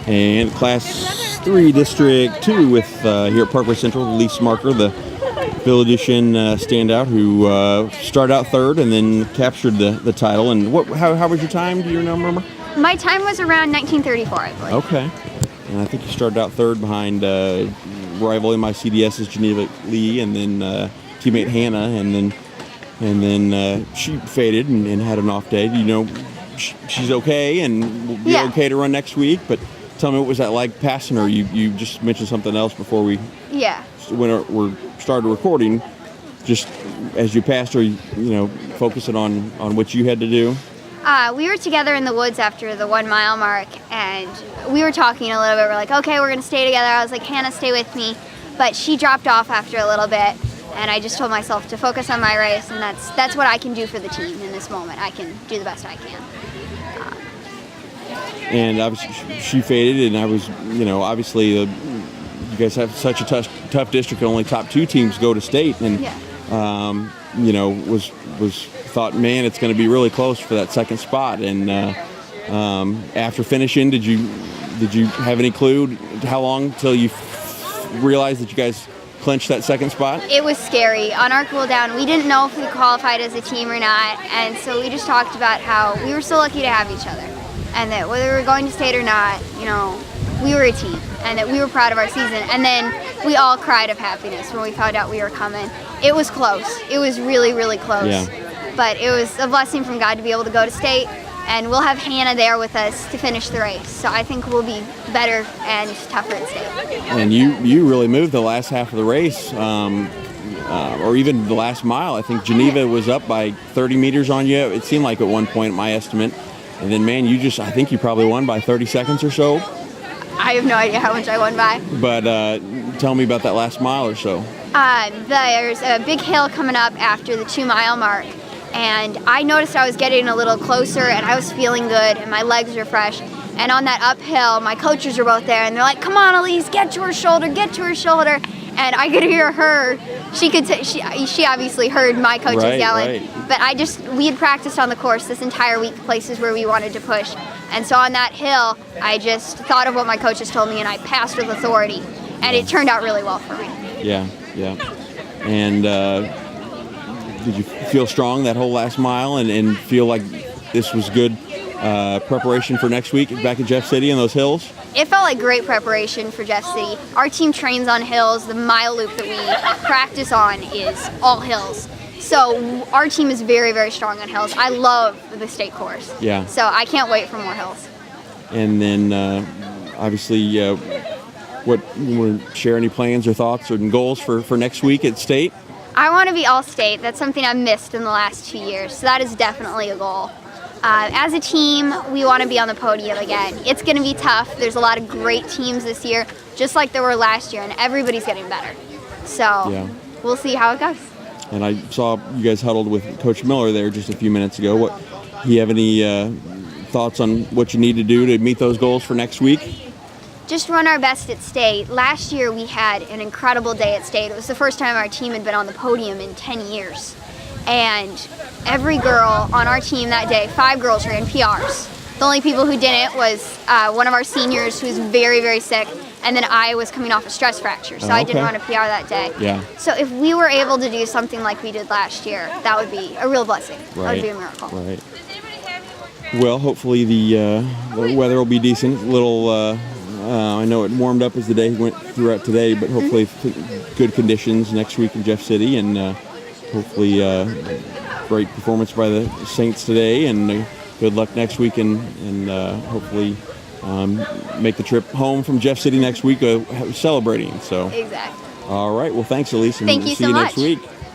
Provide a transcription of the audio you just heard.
And Class 3 District 2 with here at Parkway Central, Elise Marker, the Villa Duchesne standout who started out third and then captured the title. And how was your time? Do you remember? My time was around 1934, I believe. Okay. And I think you started out third behind rival MICDS Geneva Lee, and then teammate Hannah, and then she faded and had an off day. You know, she's okay and will be okay to run next week. But tell me, what was that like passing her? You just mentioned something else before we we started recording. Just as you passed her, focusing on what you had to do. We were together in the woods after the 1 mile mark, and we were talking a little bit. We're like, okay, we're going to stay together. I was like, Hannah, stay with me. But she dropped off after a little bit, and I just told myself to focus on my race, and that's what I can do for the team in this moment. I can do the best I can. And obviously she faded, and I was, obviously you guys have such a tough district. Only top 2 teams go to state, and was thought, man, it's going to be really close for that second spot. And after finishing, did you have any clue how long till you realized that you guys clinched that second spot? It was scary. On our cool down, we didn't know if we qualified as a team or not, and so we just talked about how we were so lucky to have each other, and that whether we were going to state or not, we were a team, and that we were proud of our season. And then we all cried of happiness when we found out we were coming. It was close. It was really, really close. Yeah. But it was a blessing from God to be able to go to state, and we'll have Hannah there with us to finish the race. So I think we'll be better and tougher at state. And you really moved the last half of the race, or even the last mile. I think Geneva was up by 30 meters on you. It seemed like at one point, my estimate. And then, man, I think you probably won by 30 seconds or so. I have no idea how much I won by. But tell me about that last mile or so. There's a big hill coming up after the 2 mile mark. And I noticed I was getting a little closer, and I was feeling good, and my legs were fresh. And on that uphill, my coaches were both there, and they're like, "Come on, Elise, get to her shoulder, get to her shoulder." And I could hear her. She obviously heard my coaches yelling. Right. But we had practiced on the course this entire week, places where we wanted to push. And so on that hill, I just thought of what my coaches told me, and I passed with authority. And it turned out really well for me. Yeah. And did you feel strong that whole last mile and feel like this was good preparation for next week back at Jeff City in those hills? It felt like great preparation for Jeff City. Our team trains on hills. The mile loop that we practice on is all hills. So our team is very, very strong on hills. I love the state course. Yeah. So I can't wait for more hills. And then obviously, you want to share any plans or thoughts or goals for next week at state? I want to be all-state. That's something I've missed in the last 2 years, so that is definitely a goal. As a team, we want to be on the podium again. It's going to be tough. There's a lot of great teams this year, just like there were last year, and everybody's getting better. So we'll see how it goes. And I saw you guys huddled with Coach Miller there just a few minutes ago. Do you have any thoughts on what you need to do to meet those goals for next week? Just run our best at state. Last year we had an incredible day at state. It was the first time our team had been on the podium in 10 years. And every girl on our team that day, 5 girls ran PRs. The only people who didn't was one of our seniors who was very, very sick, and then I was coming off a stress fracture, so I didn't run a PR that day. Yeah. So if we were able to do something like we did last year, that would be a real blessing. Right. That would be a miracle. Right. Well, hopefully the weather will be decent. I know it warmed up as the day went throughout today, but hopefully good conditions next week in Jeff City, and hopefully great performance by the Saints today, and good luck next week, and hopefully make the trip home from Jeff City next week celebrating. So Exactly. All right. Well, thanks, Elise, and Thank you see so you much. next week.